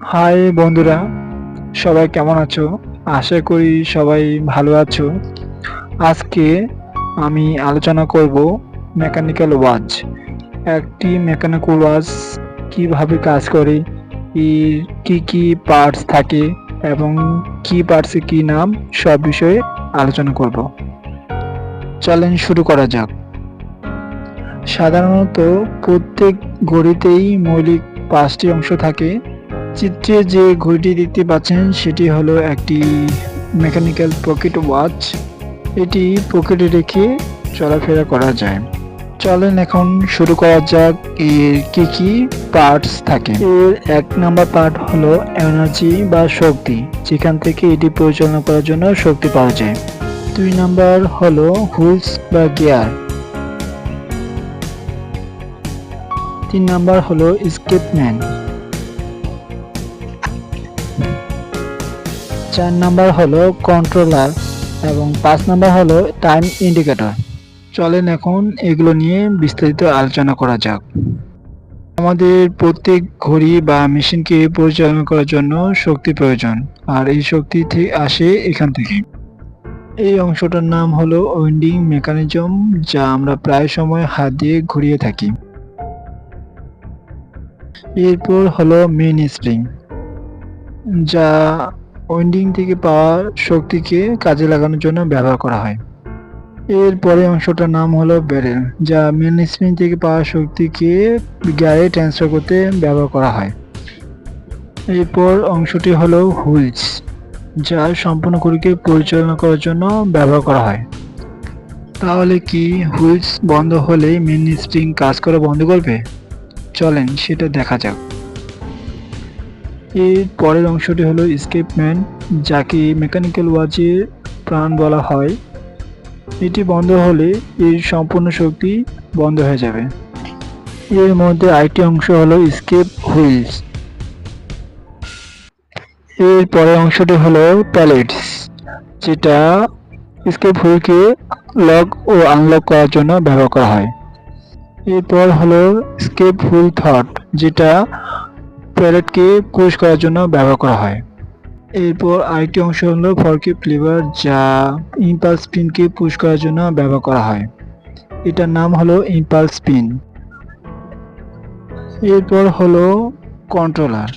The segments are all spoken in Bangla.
হাই বন্ধুরা, সবাই কেমন আছো? আশা করি সবাই ভালো আছো। আজকে আমি আলোচনা করব মেকানিক্যাল ওয়াচ। একটি মেকানিক্যাল ওয়াচ কিভাবে কাজ করে, এর কি কি পার্টস থাকে এবং কি পার্টসে কি নাম, সব বিষয়ে আলোচনা করব। চলেন শুরু করা যাক। সাধারণত প্রত্যেক ঘড়িতেই মৌলিক 5টি অংশ থাকে। চিত্রে যে ঘড়িটি দেখতে পাচ্ছেন সেটি হলো একটি মেকানিক্যাল পকেট ওয়াচ। এটি পকেটে রেখে চলাফেরা করা যায়। চলেন এখন শুরু করা যাক এর কি কি পার্টস থাকে। এর 1 নাম্বার পার্ট হলো এনার্জি বা শক্তি, যেখান থেকে এটি পরিচালনা করার জন্য শক্তি পাওয়া যায়। 2 নাম্বার হলো হুইলস বা গিয়ার। 3 নাম্বার হলো স্কেপম্যান। 4 নাম্বার হলো কন্ট্রোলার এবং 5 নাম্বার হলো টাইম ইন্ডিকেটর। চলেন এখন এগুলো নিয়ে বিস্তারিত আলোচনা করা যাক। আমাদের প্রত্যেক ঘড়ি বা মেশিনকে পরিচালনা করার জন্য শক্তি প্রয়োজন, আর এই শক্তি আসে এখান থেকে। এই অংশটার নাম হলো উইন্ডিং মেকানিজম, যা আমরা প্রায় সময় হাত দিয়ে ঘুরিয়ে থাকি। এরপর হলো মেইন স্প্রিং, যা উইন্ডিং থেকে পাওয়া শক্তিকে কাজে লাগানোর জন্য ব্যবহার করা হয়। এর পরের অংশটার নাম হলো ব্যারেল, যা মেইন স্প্রিং থেকে পাওয়া শক্তিকে গিয়ারে ট্রান্সফার করতে ব্যবহার করা হয়। এরপর অংশটি হলো হুইলস, যা সম্পূর্ণ ঘড়িকে পরিচালনা করার জন্য ব্যবহার করা হয়। তাহলে কি হুইলস বন্ধ হলে মেইন স্প্রিং কাজ করা বন্ধ করবে? চলেন সেটা দেখা যাক। এর পরের অংশটি হলো স্কেপম্যান, যাকে মেকানিক্যাল ওয়াচের প্রাণ বলা হয়। এটি বন্ধ হলে এর সম্পূর্ণ শক্তি বন্ধ হয়ে যাবে। এর মধ্যে আরেকটি অংশ হলো স্কেপ হুইলস। এর পরের অংশটি হলো প্যালেটস, যেটা স্কেপ হুইলকে লক ও আনলক করার জন্য ব্যবহার করা হয়। এরপর হলো স্কেপ হুইল থ্রট, যেটা প্যালেটকে পুশ করার জন্য ব্যবহার করা হয়। এরপর আরেকটি অংশ হলো ফরকিপ লিভার, যা ইম্পালস পিনকে পুশ করার জন্য ব্যবহার করা হয়। এটার নাম হলো ইম্পালস পিন। এরপর হলো কন্ট্রোলার।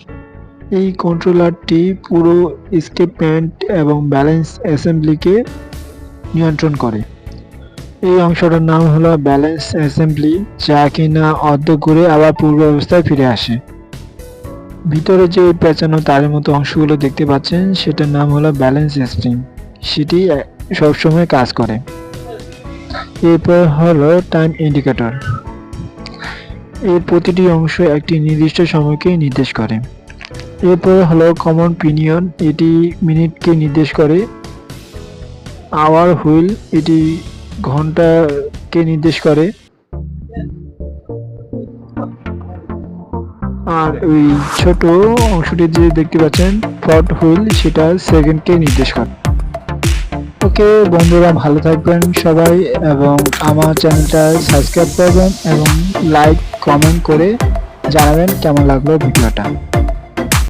এই কন্ট্রোলারটি পুরো স্কেপমেন্ট এবং ব্যালেন্স অ্যাসেম্বলিকে নিয়ন্ত্রণ করে। এই অংশটার নাম হলো ব্যালেন্স অ্যাসেম্বলি, যা কিনা অর্ধ ঘুরে আবার পূর্ব অবস্থায় ফিরে আসে। ভিতরে যে পেঁচানো তারের মতো অংশগুলো দেখতে পাচ্ছেন সেটার নাম হলো ব্যালেন্স স্প্রিং, সেটি সবসময় কাজ করে। এরপর হলো টাইম ইন্ডিকেটর। এর প্রতিটি অংশ একটি নির্দিষ্ট সময়কে নির্দেশ করে। এরপর হলো কমন পিনিয়ন, এটি মিনিটকে নির্দেশ করে। আওয়ার হুইল, এটি ঘন্টাকে নির্দেশ করে। আর ওই ছোট অংশটি যে দেখতে পাচ্ছেন ফ্রন্ট হুইল, সেটা সেকেন্ডকে নির্দেশ করে। ওকে বন্ধুরা, ভালো থাকবেন সবাই এবং আমার চ্যানেলটা সাবস্ক্রাইব করবেন এবং লাইক কমেন্ট করে জানাবেন কেমন লাগলো ভিডিওটা।